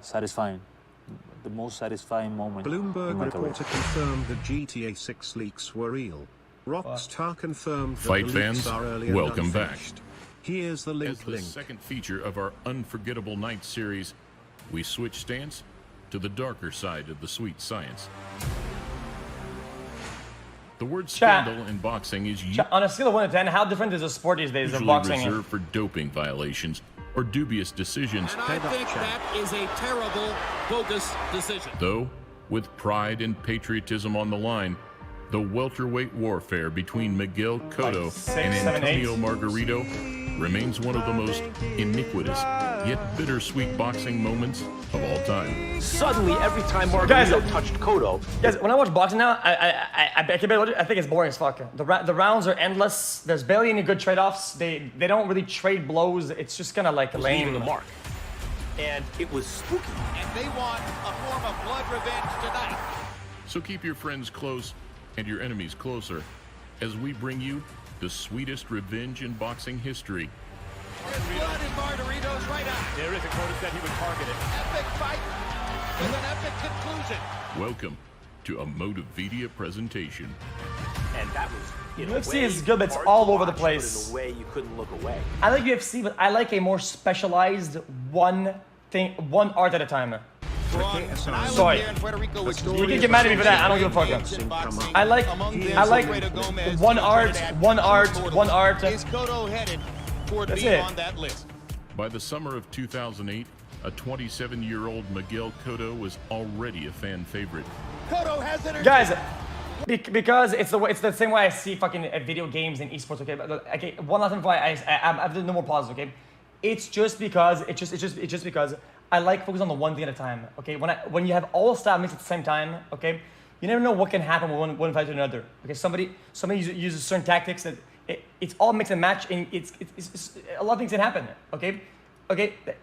satisfying. The most satisfying moment. Bloomberg reporter confirmed that GTA 6 leaks were real. Rockstar confirmed that Fight the fans, leaks are early and welcome back. unfinished. Here's the link. As the second feature of our Unforgettable Night series, we switch stance to the darker side of the sweet science. The word scandal in boxing is on a scale of 1 to 10, how different is the sport these days of boxing? reserved for doping violations or dubious decisions. And I think that is a terrible, bogus decision. Though, with pride and patriotism on the line, the welterweight warfare between Miguel Cotto and Antonio Margarito remains one of the most iniquitous yet bittersweet boxing moments of all time. Suddenly, every time Margarito touched Cotto... Guys, when I watch boxing now, I think it's boring as fuck. The rounds are endless. There's barely any good trade-offs. They don't really trade blows. It's just kind of like lame. The mark. And it was spooky. And they want a form of blood revenge tonight. So keep your friends close and your enemies closer as we bring you the sweetest revenge in boxing history. There's blood in Margarito's right eye. There is a quote that he would target it. Epic fight with an epic conclusion. Welcome to a Motivedia presentation. And that was UFC is good, but it's all over the place. In a way you couldn't look away. I like UFC, but I like a more specialized one art at a time. Sorry. You can get mad at me for that. I don't give a fuck. I like one art. Is Cotto headed toward being on that list? By the summer of 2008, a 27-year-old Miguel Cotto was already a fan favorite. Cotto has energy. Guys, because it's the same way I see fucking video games and esports. Okay, one last thing before I no more pauses. Okay, it's just because I like focus on the one thing at a time. Okay, when you have all style mixed at the same time, okay, you never know what can happen with one fight to another. Okay, somebody uses certain tactics that it's all mix and match, and it's a lot of things can happen. Okay,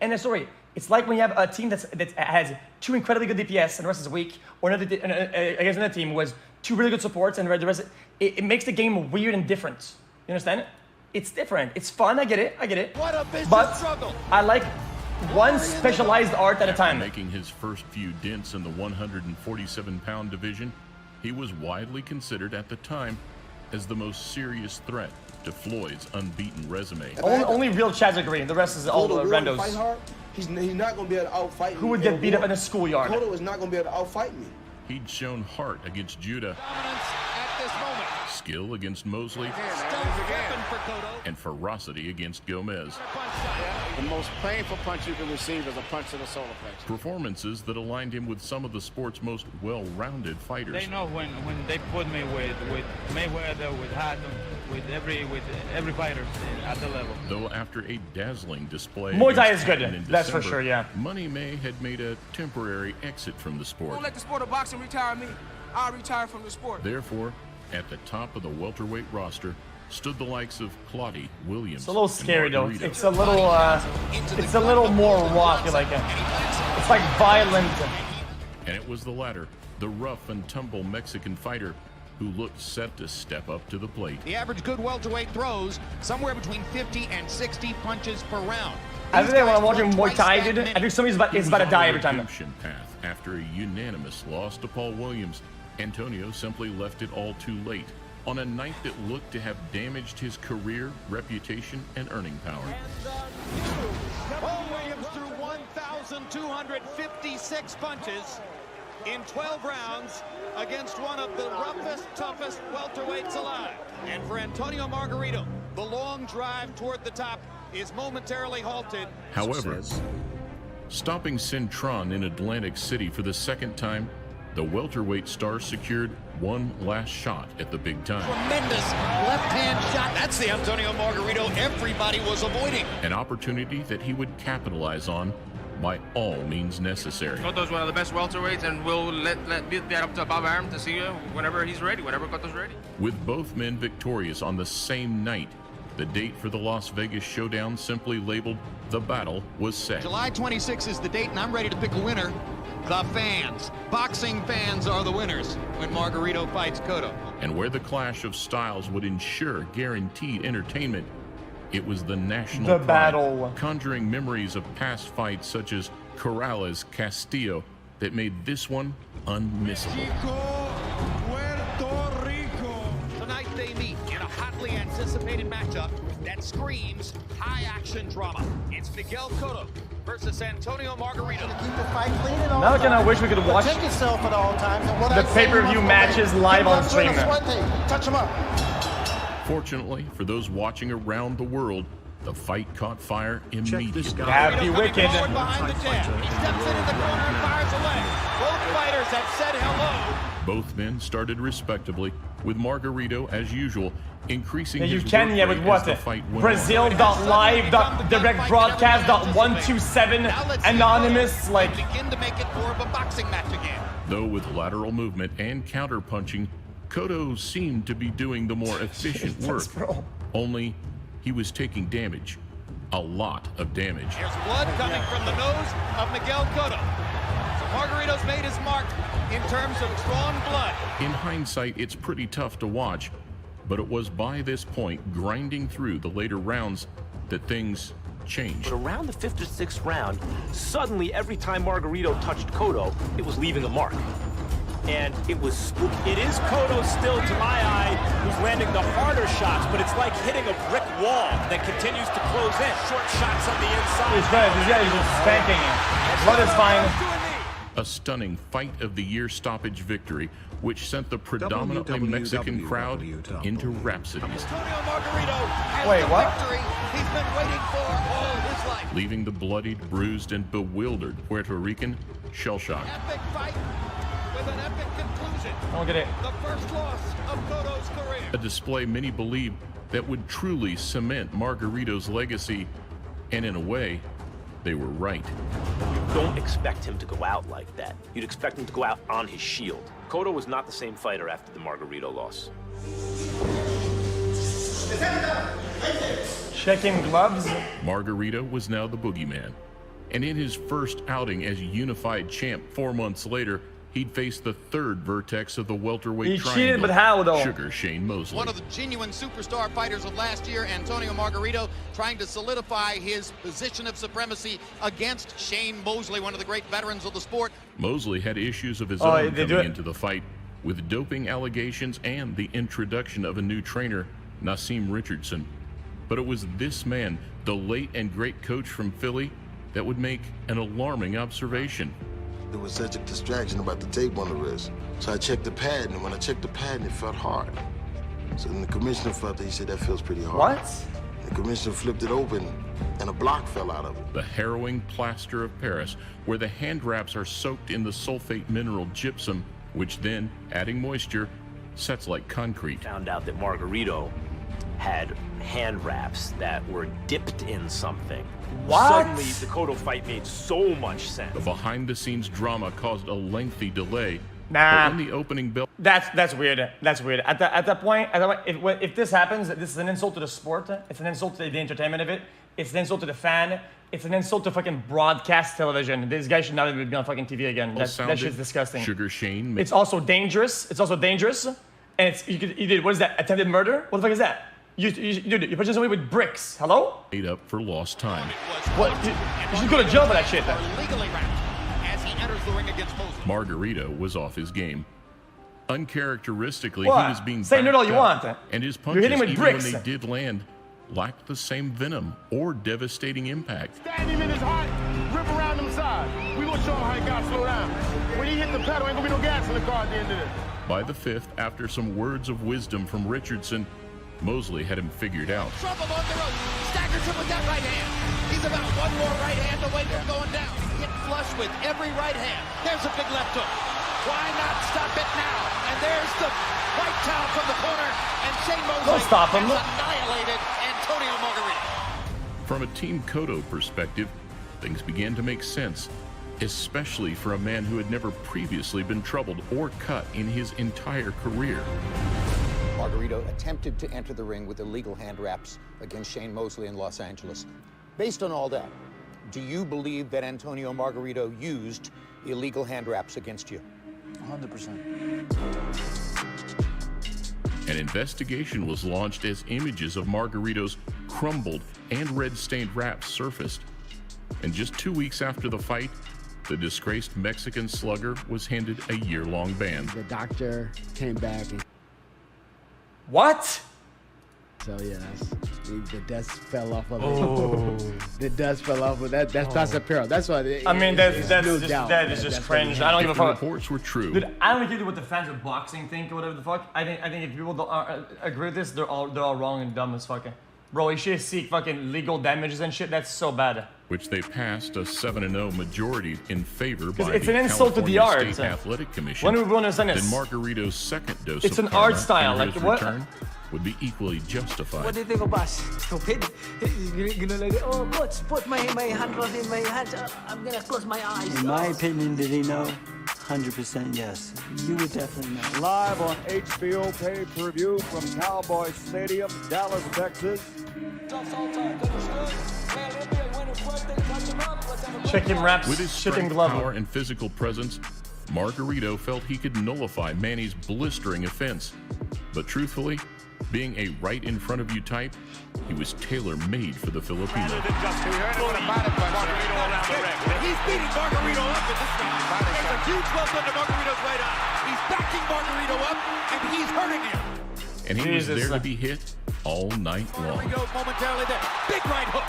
end of story. It's like when you have a team that has two incredibly good DPS and the rest is weak, or against another team who has two really good supports and the rest. It makes the game weird and different. You understand? It's different. It's fun. I get it. What a business struggle. I like one specialized art at a time. Making his first few dents in the 147-pound division, he was widely considered at the time as the most serious threat to Floyd's unbeaten resume. Only real Chads agree. The rest is all randos. He's not going to be able to outfight me. Who would get beat up in a schoolyard? Cotto is not going to be able to outfight me. He'd shown heart against Judah, Dominance at this moment. skill against Mosley, and ferocity against Gomez. The most painful punch you can receive is a punch to the solar plexus. Performances that aligned him with some of the sport's most well-rounded fighters. They know when they put me with Mayweather, with Hatton, with every fighter at the level. Though after a dazzling display, Muay Thai is good. That's for sure. Yeah. Money May had made a temporary exit from the sport. Don't let the sport of boxing retire me. I'll retire from the sport. Therefore, at the top of the welterweight roster stood the likes of Claudia Williams. It's a little scary though. It's a little more raw. It's like violent. And it was the latter, the rough and tumble Mexican fighter, who looked set to step up to the plate. The average good welterweight throws somewhere between 50 and 60 punches per round. I think when I'm watching Muay Thai, dude, I think somebody's about to die every time. Redemption path after a unanimous loss to Paul Williams. Antonio simply left it all too late on a night that looked to have damaged his career, reputation, and earning power. Paul Williams threw 1,256 punches in 12 rounds against one of the roughest, toughest welterweights alive. And for Antonio Margarito, the long drive toward the top is momentarily halted. However, stopping Cintron in Atlantic City for the second time, the welterweight star secured one last shot at the big time. Tremendous left-hand shot. That's the Antonio Margarito everybody was avoiding. An opportunity that he would capitalize on by all means necessary. Cotto's one of the best welterweights, and we'll let that up to Bob Arum to see whenever he's ready, whenever Cotto's ready. With both men victorious on the same night, the date for the Las Vegas showdown, simply labeled The Battle, was set. July 26 is the date, and I'm ready to pick a winner. The fans. Boxing fans are the winners when Margarito fights Cotto. And where the clash of styles would ensure guaranteed entertainment, it was the national pride, battle, conjuring memories of past fights such as Corrales Castillo that made this one unmissable. Tonight they meet in a hotly anticipated matchup that screams high-action drama. It's Miguel Cotto versus Antonio Margarito. Now I kind of wish we could watch the pay-per-view matches live on stream. Touch him up. Fortunately, for those watching around the world, the fight caught fire immediately. Happy wicked. Behind the jab. He steps into the corner and fires away. Both fighters have said hello. Both men started respectably, with Margarito, as usual, increasing his You can, work with rate what? as the fight went on. Brazil.live.directbroadcast.127 anonymous, like. Begin to make it more of a boxing match again. Though with lateral movement and counter-punching, Cotto seemed to be doing the more efficient work. Only he was taking damage. A lot of damage. There's blood coming from the nose of Miguel Cotto. So Margarito's made his mark in terms of drawn blood. In hindsight, it's pretty tough to watch, but it was by this point, grinding through the later rounds, that things changed. But around the 5th or 6th round, suddenly every time Margarito touched Cotto, it was leaving a mark. And it was spooky. It is Cotto still, to my eye, who's landing the harder shots, but it's like hitting a brick wall that continues to close in. Short shots on the inside. He's good. He's just spanking it. Blood is fine. A stunning fight of the year stoppage victory, which sent the predominantly Mexican crowd into rhapsodies. Antonio Margarito has Wait, the what? victory he's been waiting for all his life. Leaving the bloodied, bruised, and bewildered Puerto Rican shell-shocked. Epic fight with an epic conclusion. I don't get it. The first loss of Cotto's career. A display many believe that would truly cement Margarito's legacy, and in a way, they were right. Don't expect him to go out like that. You'd expect him to go out on his shield. Cotto was not the same fighter after the Margarito loss. Checking gloves. Margarito was now the boogeyman, and in his first outing as unified champ 4 months later, he'd face the third vertex of the welterweight He triangle, cheated, but how, though? Sugar Shane Mosley. One of the genuine superstar fighters of last year, Antonio Margarito, trying to solidify his position of supremacy against Shane Mosley, one of the great veterans of the sport. Mosley had issues of his Oh, own they do coming it. into the fight, with doping allegations and the introduction of a new trainer, Nassim Richardson. But it was this man, the late and great coach from Philly, that would make an alarming observation. There was such a distraction about the tape on the wrist. So I checked the pad, and when I checked the pad, it felt hard. So then the commissioner felt it. He said, that feels pretty hard. What? The commissioner flipped it open, and a block fell out of it. The harrowing plaster of Paris, where the hand wraps are soaked in the sulfate mineral gypsum, which then, adding moisture, sets like concrete. Found out that Margarito had hand wraps that were dipped in something. What? Suddenly, the Cotto fight made so much sense. The behind-the-scenes drama caused a lengthy delay. Nah. But when the opening bell... That's weird. That's weird. At that point, if this happens, this is an insult to the sport. It's an insult to the entertainment of it. It's an insult to the fan. It's an insult to fucking broadcast television. This guy should not even be on fucking TV again. That shit's disgusting. Sugar Shane... It's also dangerous. And it's you did what is that? Attempted murder? What the fuck is that? You're punching somebody with bricks. Hello? made up for lost time. What? You should go to jail for that shit. Legally wrapped as he enters the ring against Mosley. Margarito was off his game. Uncharacteristically, What? he was being Say nerd all backed you up, want. and his You're punches, hitting with even bricks. when they did land, lacked the same venom or devastating impact. Stand him in his heart, rip around him side. We gonna show him how he got to slow down. When he hit the pedal, ain't gonna be no gas in the car at the end of this. By the fifth, after some words of wisdom from Richardson, Mosley had him figured out. Trouble on the rope. Staggers him with that right hand. He's about one more right hand away from going down. Hit flush with every right hand. There's a big left hook. Why not stop it now? And there's the right towel from the corner. And Shane Mosley Don't stop him. has annihilated Antonio Margarito. From a Team Cotto perspective, things began to make sense, especially for a man who had never previously been troubled or cut in his entire career. Margarito attempted to enter the ring with illegal hand wraps against Shane Mosley in Los Angeles. Based on all that, do you believe that Antonio Margarito used illegal hand wraps against you? 100%. An investigation was launched as images of Margarito's crumbled and red-stained wraps surfaced. And just 2 weeks after the fight, the disgraced Mexican slugger was handed a year-long ban. The doctor came back and... What? So yeah, the dust fell off of it. The dust fell off of that. That's apparel. That's why. I mean, that is just cringe. I don't give a fuck. The reports were true. Dude, I don't care what the fans of boxing think or whatever the fuck. I think if people don't agree with this, they're all wrong and dumb as fucking. Bro, you should seek fucking legal damages and shit. That's so bad. Which they passed a 7-0 majority in favor by it's the an insult to the California art. State Athletic Commission. When do we understand this? Then Margarito's second dose It's of an art karma style. and Like his what? return would be equally justified. What do you think of us? Stupid. You're gonna like, oh, put my hand in my hand. I'm gonna close my eyes. In my opinion, did he know? 100% yes. You would definitely know. Live on HBO pay-per-view from Cowboy Stadium, Dallas, Texas. Chicken wraps, With his chicken strength, glove. power, and physical presence, Margarito felt he could nullify Manny's blistering offense. But truthfully, being a right-in-front-of-you type, he was tailor-made for the Filipino. He's beating Margarito up in this round. There's a huge left under Margarito's right eye. He's backing Margarito up, and he's hurting him. And he was there to be hit all night long. Momentarily there. Big right hook.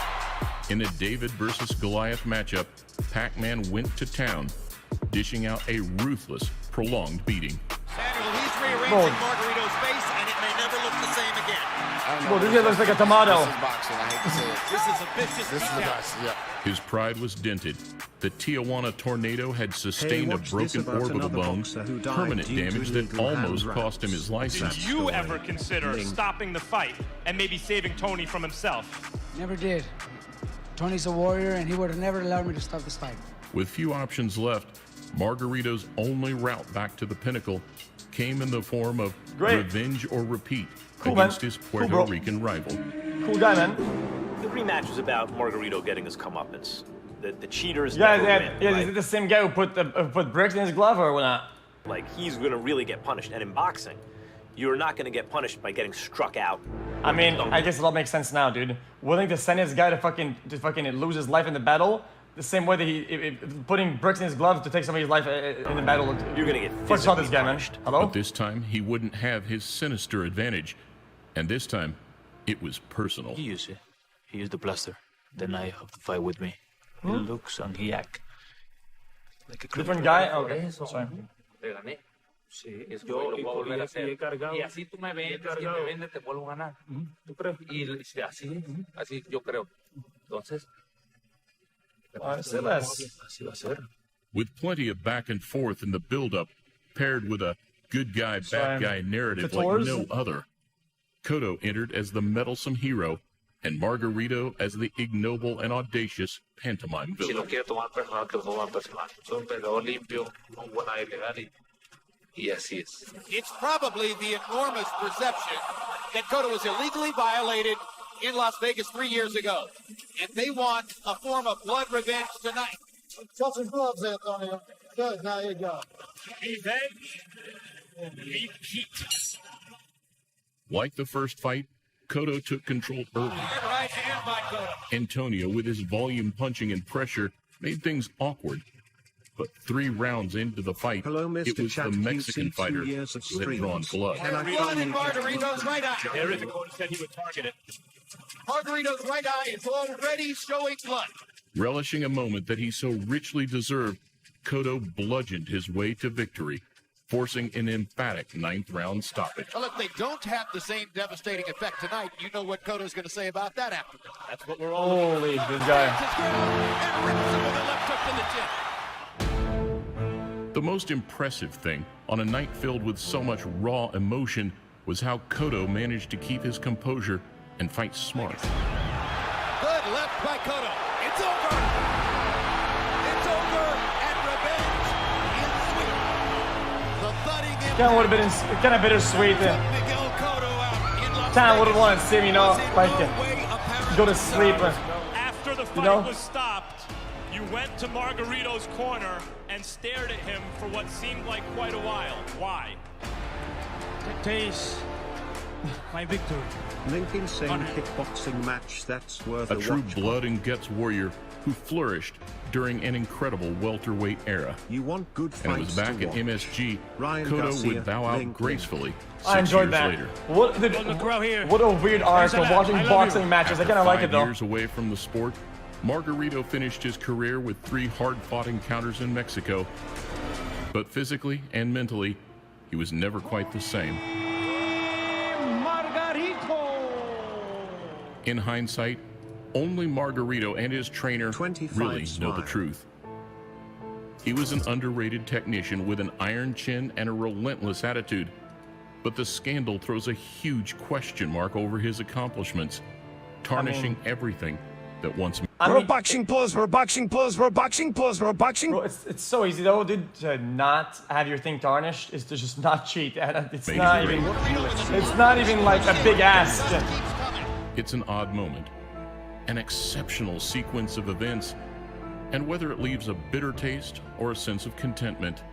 In a David versus Goliath matchup, Pac-Man went to town, dishing out a ruthless, prolonged beating. Samuel, he's rearranging Margarito's face, and it may never look the same again. Well, this guy looks like a tomato. This is boxing, I hate to say it. This is a vicious This is the boxing, yeah. His pride was dented. The Tijuana tornado had sustained a watch this broken about orbital another bone, boxer who died permanent due to damage that illegal almost hand cost him his license. Did you ever consider stopping the fight and maybe saving Tony from himself? Never did. Tony's a warrior, and he would have never allowed me to stop this fight. With few options left, Margarito's only route back to the pinnacle came in the form of revenge or repeat against his Puerto Rican rival. Cool guy, man. The rematch was about Margarito getting his comeuppance. The cheaters Yeah, never win, is right? it the same guy who put bricks in his glove or not? Like, he's gonna really get punished. And in boxing, you're not gonna get punished by getting struck out. I mean, I guess it all makes sense now, dude. Willing to send his guy to fucking lose his life in the battle, the same way that he putting bricks in his glove to take somebody's life in the battle. You're gonna get What's wrong with this guy, man? Hello? But this time, he wouldn't have his sinister advantage. And this time, it was personal. He used it. He used the blaster the night of the fight with me. He looks and he acts like a Different guy? Okay, sorry. Le gané. Sí, eso yo lo puedo volver a hacer. Y así tú me vendes, que me vendes, te vuelvo a ganar. ¿Tú crees? Y así yo creo. Entonces, así va a ser. With plenty of back and forth in the build-up, paired with a good guy, bad guy narrative like no other, Cotto entered as the meddlesome hero, and Margarito as the ignoble and audacious pantomime Si villain. lo quiere tomar personal, que lo toma personal. Soy un peleador limpio, un buen aire legal y así es. It's probably the enormous perception that Cotto was illegally violated in Las Vegas 3 years ago. And they want a form of blood revenge tonight. Touch some gloves, Antonio. Good, now you go. Revenge. Repeat. Like the first fight, Cotto took control early. Right hand by Cotto. Antonio, with his volume punching and pressure, made things awkward. But 3 rounds into the fight, it was the Mexican fighter who had drawn blood. Blood in Margarito's right eye. There is a Cotto said he would target it. Margarito's right eye is already showing blood. Relishing a moment that he so richly deserved, Cotto bludgeoned his way to victory, forcing an emphatic 9th round stoppage. Well, if they don't have the same devastating effect tonight, you know what Cotto's going to say about that after. That's what we're all Holy good guy. And rips him with a left hook to the chin. The most impressive thing on a night filled with so much raw emotion was how Cotto managed to keep his composure and fight smart. Good left by Cotto. It's over. It's over, and revenge is sweet. The thudding impact. Kind of would have been kind of bittersweet. Kind of would have wanted to see him, you know, like go to sleep. After the fight was stopped, you went to Margarito's corner and stared at him for what seemed like quite a while. Why? My victory. Link insane kickboxing match that's worth A a true watch. blood and guts warrior who flourished during an incredible welterweight era. You want good And it was fights back to at watch. MSG, Ryan Cotto Garcia, would bow out Link. gracefully 6 I enjoyed years that. later. What a weird arc for watching boxing matches. I kind of like it After though. 5 years away from the sport, Margarito finished his career with 3 hard-fought encounters in Mexico. But physically and mentally, he was never quite the same. Margarito. In hindsight, only Margarito and his trainer 25 really know smile. the truth. He was an underrated technician with an iron chin and a relentless attitude. But the scandal throws a huge question mark over his accomplishments, tarnishing everything that once... We're boxing pause, we're boxing pause, we're boxing pause, we're boxing... Bro, it's so easy though, dude, to not have your thing tarnished is to just not cheat. And it's not even like a big ask. It's an odd moment, an exceptional sequence of events, and whether it leaves a bitter taste or a sense of contentment,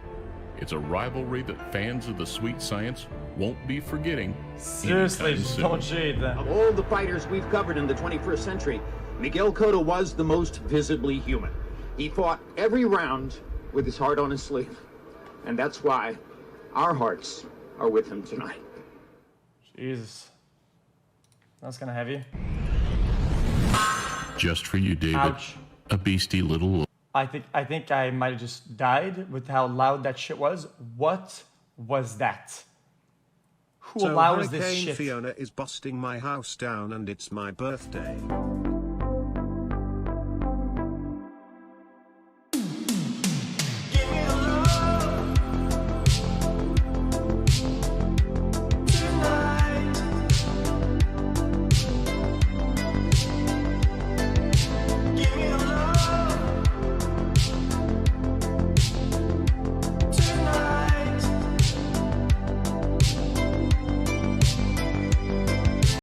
it's a rivalry that fans of the sweet science won't be forgetting. Seriously, just don't cheat. Of all the fighters we've covered in the 21st century, Miguel Cotto was the most visibly human. He fought every round with his heart on his sleeve. And that's why our hearts are with him tonight. Jesus. That's kind of heavy. Just for you, David. Ouch. A beastie little... I think I might have just died with how loud that shit was. What was that? Who So allows this Hurricane shit? Fiona is busting my house down and it's my birthday.